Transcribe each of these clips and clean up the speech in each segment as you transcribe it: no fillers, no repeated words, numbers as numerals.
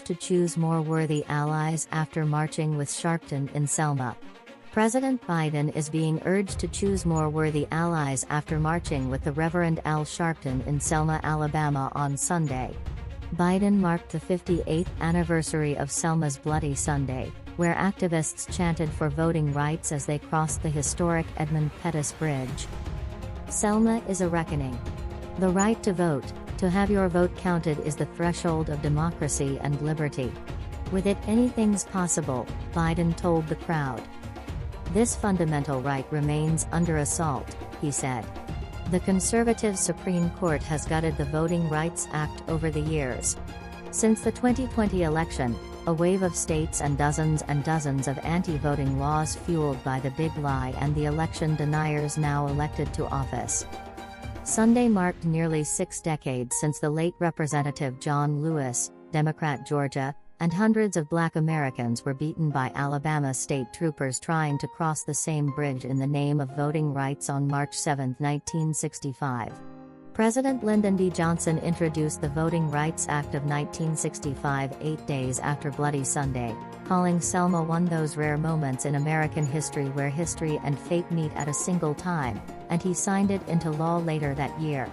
to choose more worthy allies after marching with Sharpton in Selma. President Biden is being urged to choose more worthy allies after marching with the Reverend Al Sharpton in Selma, Alabama on Sunday. Biden marked the 58th anniversary of Selma's Bloody Sunday, where activists chanted for voting rights as they crossed the historic Edmund Pettus Bridge. Selma is a reckoning. The right to vote, to have your vote counted, is the threshold of democracy and liberty. With it, anything's possible, Biden told the crowd. This fundamental right remains under assault, he said. The conservative Supreme Court has gutted the Voting Rights Act over the years. Since the 2020 election, a wave of states and dozens of anti-voting laws fueled by the big lie and the election deniers now elected to office. Sunday marked nearly 6 decades since the late Representative John Lewis, Democrat Georgia, and hundreds of Black Americans were beaten by Alabama state troopers trying to cross the same bridge in the name of voting rights on March 7, 1965. President Lyndon B. Johnson introduced the Voting Rights Act of 1965 8 days after Bloody Sunday, calling Selma one of those rare moments in American history where history and fate meet at a single time, and he signed it into law later that year.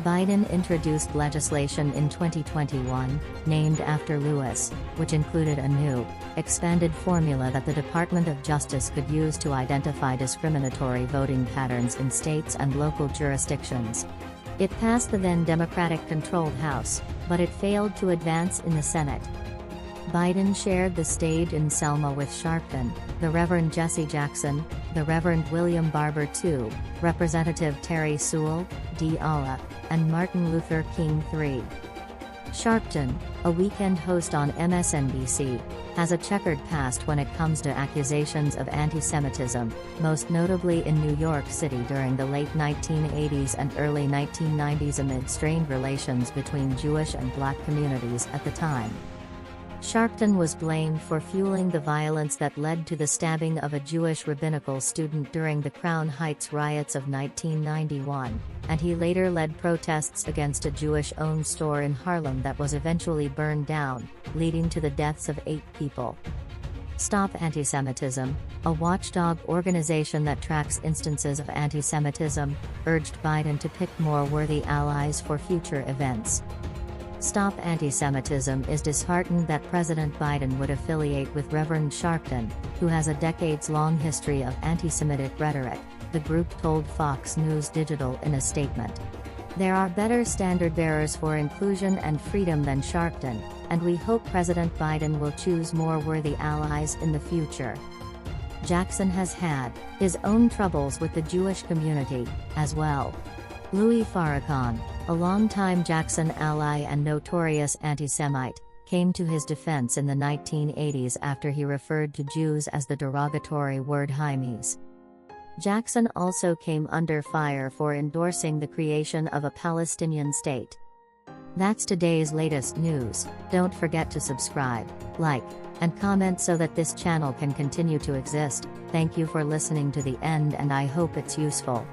Biden introduced legislation in 2021, named after Lewis, which included a new, expanded formula that the Department of Justice could use to identify discriminatory voting patterns in states and local jurisdictions. It passed the then Democratic-controlled House, but it failed to advance in the Senate. Biden shared the stage in Selma with Sharpton, the Reverend Jesse Jackson, the Reverend William Barber II, Representative Terry Sewell, D. Allah, and Martin Luther King III. Sharpton, a weekend host on MSNBC, has a checkered past when it comes to accusations of anti-Semitism, most notably in New York City during the late 1980s and early 1990s amid strained relations between Jewish and Black communities at the time. Sharpton was blamed for fueling the violence that led to the stabbing of a Jewish rabbinical student during the Crown Heights riots of 1991, and he later led protests against a Jewish-owned store in Harlem that was eventually burned down, leading to the deaths of 8 people. Stop Antisemitism, a watchdog organization that tracks instances of antisemitism, urged Biden to pick more worthy allies for future events. Stop Antisemitism is disheartened that President Biden would affiliate with Reverend Sharpton, who has a decades-long history of anti-Semitic rhetoric, the group told Fox News Digital in a statement. There are better standard-bearers for inclusion and freedom than Sharpton, and we hope President Biden will choose more worthy allies in the future. Jackson has had his own troubles with the Jewish community, as well. Louis Farrakhan, a longtime Jackson ally and notorious anti-Semite, came to his defense in the 1980s after he referred to Jews as the derogatory word Haimis. Jackson also came under fire for endorsing the creation of a Palestinian state. That's today's latest news. Don't forget to subscribe, like, and comment so that this channel can continue to exist. Thank you for listening to the end, and I hope it's useful.